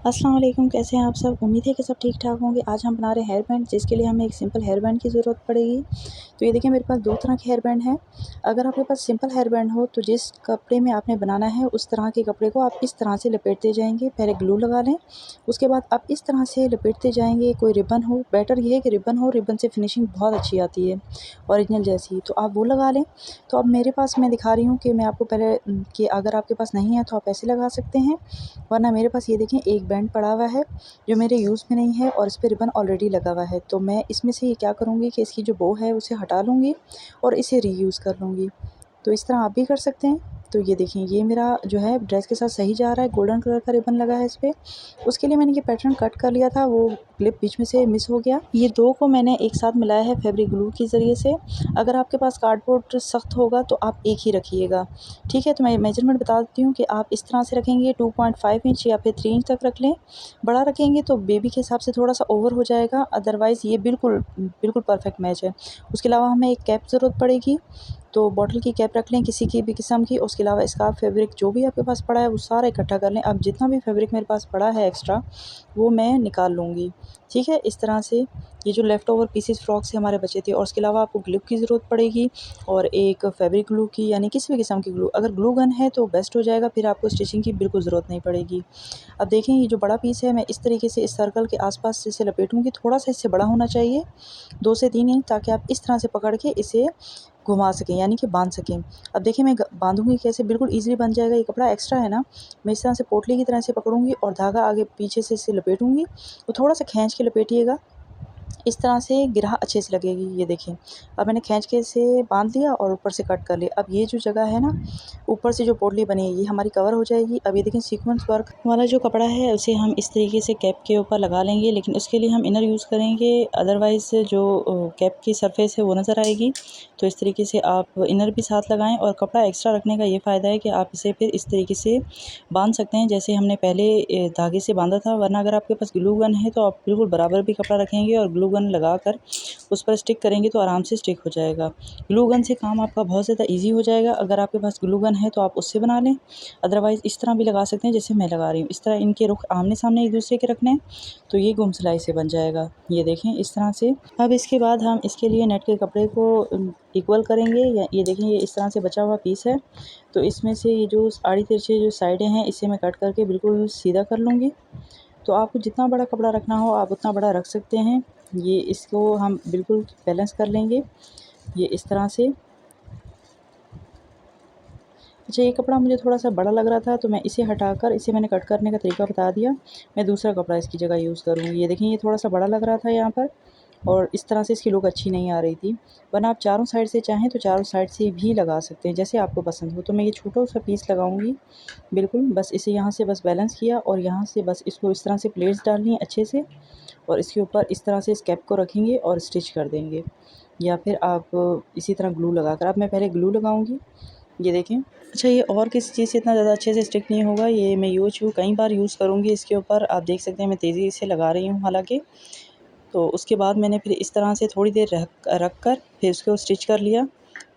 अस्सलाम वालेकुम, कैसे हैं आप सब। उम्मीद है कि सब ठीक ठाक होंगे। आज हम बना रहे हैं हेयर बैंड, जिसके लिए हमें एक सिंपल हेयर बैंड की ज़रूरत पड़ेगी। तो ये देखिए, मेरे पास दो तरह के हेयर बैंड हैं। अगर आपके पास सिंपल हेयर बैंड हो तो जिस कपड़े में आपने बनाना है उस तरह के कपड़े को आप इस तरह से लपेटते जाएंगे। पहले ग्लू लगा लें, उसके बाद आप इस तरह से लपेटते जाएंगे। कोई रिबन हो, बेटर ये है कि रिबन हो, रिबन से फिनिशिंग बहुत अच्छी आती है, ओरिजिनल जैसी। तो आप वो लगा लें। तो अब मेरे पास मैं दिखा रही हूँ कि मैं आपको पहले कि अगर आपके पास नहीं है तो आप ऐसे लगा सकते हैं, वरना मेरे पास ये देखें एक बैंड पड़ा हुआ है जो मेरे यूज़ में नहीं है और इस पे रिबन ऑलरेडी लगा हुआ है। तो मैं इसमें से ये क्या करूँगी कि इसकी जो बो है उसे हटा लूँगी और इसे रीयूज़ कर लूँगी। तो इस तरह आप भी कर सकते हैं। तो ये देखें, ये मेरा जो है ड्रेस के साथ सही जा रहा है। गोल्डन कलर का रिबन लगा है इस पे। उसके लिए मैंने ये पैटर्न कट कर लिया था, वो क्लिप बीच में से मिस हो गया। ये दो को मैंने एक साथ मिलाया है फैब्रिक ग्लू के ज़रिए से। अगर आपके पास कार्डबोर्ड सख्त होगा तो आप एक ही रखिएगा, ठीक है। तो मैं मेजरमेंट बता देती हूँ कि आप इस तरह से रखेंगे 2.5 इंच या फिर 3 इंच तक रख लें। बड़ा रखेंगे तो बेबी के हिसाब से थोड़ा सा ओवर हो जाएगा, अदरवाइज़ ये बिल्कुल बिल्कुल परफेक्ट मैच है। उसके अलावा हमें एक कैप ज़रूरत पड़ेगी, तो बॉटल की कैप रख लें किसी की भी किस्म की। उसके अलावा स्कार्फ फैब्रिक जो भी आपके पास पड़ा है वो सारा इकट्ठा कर लें। अब जितना भी फैब्रिक मेरे पास पड़ा है एक्स्ट्रा, वो मैं निकाल लूँगी, ठीक है। इस तरह से ये जो लेफ़्ट ओवर पीसेस फ्रॉक से हमारे बचे थे। और उसके अलावा आपको ग्लू की ज़रूरत पड़ेगी और एक फैब्रिक ग्लू की, यानी किसी भी किस्म की ग्लू। अगर ग्लू गन है तो बेस्ट हो जाएगा, फिर आपको स्टिचिंग की बिल्कुल ज़रूरत नहीं पड़ेगी। अब देखें, ये जो बड़ा पीस है मैं इस तरीके से इस सर्कल के आसपास इसे लपेटूँगी। थोड़ा सा इससे बड़ा होना चाहिए, 2 से 3 इंच, ताकि आप इस तरह से पकड़ के इसे घुमा सकें, यानी कि बांध सकें। अब देखिए, मैं बांधूँगी कैसे, बिल्कुल ईज़िली बन जाएगा। ये कपड़ा एक्स्ट्रा है ना, मैं इस तरह से पोटली की तरह से पकड़ूँगी और धागा आगे पीछे से इसे लपेटूँगी। तो थोड़ा सा खींच के लपेटिएगा, इस तरह से गिरहा अच्छे से लगेगी। ये देखिए, अब मैंने खींच के इसे बांध लिया और ऊपर से कट कर लिया। अब ये जो जगह है ना, ऊपर से जो पोटली बनी है ये हमारी कवर हो जाएगी। अब ये देखें, सीक्वेंस वर्क वाला जो कपड़ा है उसे हम इस तरीके से कैप के ऊपर लगा लेंगे, लेकिन उसके लिए हम इनर यूज़ करेंगे, अदरवाइज़ जो कैप की सरफेस है वो नज़र आएगी। तो इस तरीके से आप इनर भी साथ लगाएं। और कपड़ा एक्स्ट्रा रखने का ये फ़ायदा है कि आप इसे फिर इस तरीके से बांध सकते हैं जैसे हमने पहले धागे से बांधा था। वरना अगर आपके पास ग्लू गन है तो आप बिल्कुल बराबर भी कपड़ा रखेंगे और ग्लू गन लगाकर उस पर स्टिक करेंगे तो आराम से स्टिक हो जाएगा। ग्लू गन से काम आपका बहुत ज़्यादा ईजी हो जाएगा। अगर आपके पास ग्लू गन है तो आप उससे बना लें, अदरवाइज़ इस तरह भी लगा सकते हैं जैसे मैं लगा रही हूँ। इस तरह इनके रुख आमने सामने एक दूसरे के रखने हैं तो ये गुम सिलाई से बन जाएगा। ये देखें इस तरह से। अब इसके बाद हम इसके लिए नेट के कपड़े को इक्वल करेंगे। या ये देखें, ये इस तरह से बचा हुआ पीस है, तो इसमें से ये जो आड़ी तिरछे जो साइडें हैं इसे मैं कट करके बिल्कुल सीधा कर लूँगी। तो आपको जितना बड़ा कपड़ा रखना हो आप उतना बड़ा रख सकते हैं। ये इसको हम बिल्कुल बैलेंस कर लेंगे, ये इस तरह से। अच्छा, ये कपड़ा मुझे थोड़ा-सा बड़ा लग रहा था तो मैं इसे हटाकर, इसे मैंने कट करने का तरीका बता दिया, मैं दूसरा कपड़ा इसकी जगह यूज़ करूँगी। ये देखें, ये थोड़ा-सा बड़ा लग रहा था यहाँ पर और इस तरह से इसकी लुक अच्छी नहीं आ रही थी। वरना आप चारों साइड से चाहें तो चारों साइड से भी लगा सकते हैं, जैसे आपको पसंद हो। तो मैं ये छोटा-सा पीस लगाऊँगी बिल्कुल, बस इसे यहाँ से बस बैलेंस किया और यहाँ से बस इसको इस तरह से प्लेट्स डालनी है अच्छे से और इसके ऊपर इस तरह से इस कैप को रखेंगे और स्टिच कर देंगे। या फिर आप इसी तरह ग्लू लगाकर, अब मैं पहले ग्लू लगाऊँगी। ये देखें। अच्छा, ये और किसी चीज़ से इतना ज़्यादा अच्छे से स्टिक नहीं होगा, ये मैं कई बार यूज़ करूँगी इसके ऊपर। आप देख सकते हैं मैं तेज़ी से लगा रही हूँ हालाँकि। तो उसके बाद मैंने फिर इस तरह से थोड़ी देर रख कर फिर उसको स्टिच कर लिया,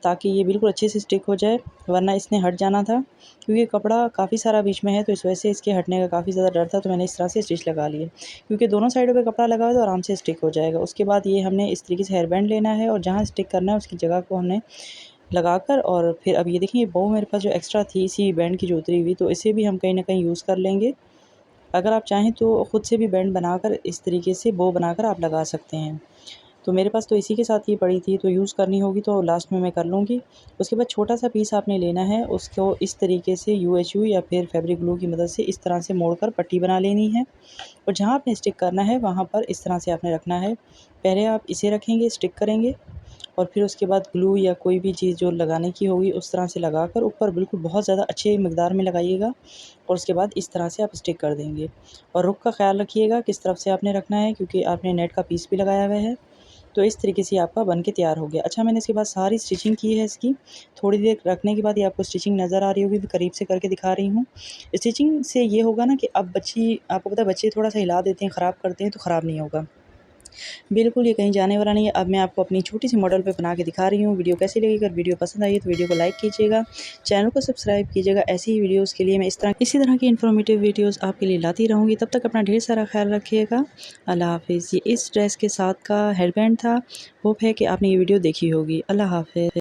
ताकि ये बिल्कुल अच्छे से स्टिक हो जाए, वरना इसने हट जाना था। क्योंकि कपड़ा काफ़ी सारा बीच में है तो इस वजह से इसके हटने का काफ़ी ज़्यादा डर था, तो मैंने इस तरह से स्टिच लगा लिए। क्योंकि दोनों साइडों पे कपड़ा लगा हुआ है तो आराम से स्टिक हो जाएगा। उसके बाद ये हमने इस तरीके से हेयर बैंड लेना है और जहाँ स्टिक करना है उसकी जगह को हमने लगाकर, और फिर अब ये देखिए, ये बो मेरे पास जो एक्स्ट्रा थी इसी बैंड की जो उतरी हुई, तो इसे भी हम कहीं न कहीं यूज़ कर लेंगे। अगर आप चाहें तो ख़ुद से भी बैंड बनाकर इस तरीके से बो बनाकर आप लगा सकते हैं। तो मेरे पास तो इसी के साथ ये पड़ी थी, तो यूज़ करनी होगी तो लास्ट में मैं कर लूँगी। उसके बाद छोटा-सा पीस आपने लेना है, उसको इस तरीके से यूएचयू या फिर फैब्रिक ग्लू की मदद से इस तरह से मोड़कर पट्टी बना लेनी है और जहाँ आपने स्टिक करना है वहाँ पर इस तरह से आपने रखना है। पहले आप इसे रखेंगे, स्टिक करेंगे और फिर उसके बाद ग्लू या कोई भी चीज़ जो लगाने की होगी उस तरह से लगाकर ऊपर बिल्कुल बहुत ज़्यादा अच्छे मकदार में लगाइएगा और उसके बाद इस तरह से आप स्टिक कर देंगे। और रुख का ख़्याल रखिएगा किस तरफ से आपने रखना है, क्योंकि आपने नेट का पीस भी लगाया हुआ है। तो इस तरीके से आपका बन के तैयार हो गया। अच्छा, मैंने इसके बाद सारी स्टिचिंग की है इसकी। थोड़ी देर रखने के बाद ये आपको स्टिचिंग नज़र आ रही होगी, मैं करीब से करके दिखा रही हूँ। स्टिचिंग से ये होगा ना कि अब आपको पता है बच्चे थोड़ा-सा हिला देते हैं, ख़राब करते हैं, तो ख़राब नहीं होगा। बिल्कुल ये कहीं जाने वाला नहीं है। अब मैं आपको अपनी छोटी सी मॉडल पे बना के दिखा रही हूँ। वीडियो कैसी लगी? अगर वीडियो पसंद आई है तो वीडियो को लाइक कीजिएगा, चैनल को सब्सक्राइब कीजिएगा। ऐसी ही वीडियोज़ के लिए मैं इसी तरह की इन्फॉर्मेटिव वीडियोज़ आपके लिए लाती रहूँगी। तब तक अपना ढेर सारा ख्याल रखिएगा। अल्लाह हाफ़िज़। ये इस ड्रेस के साथ का हेयरबैंड था। होप है कि आपने ये वीडियो देखी होगी। अल्लाह हाफ़िज़।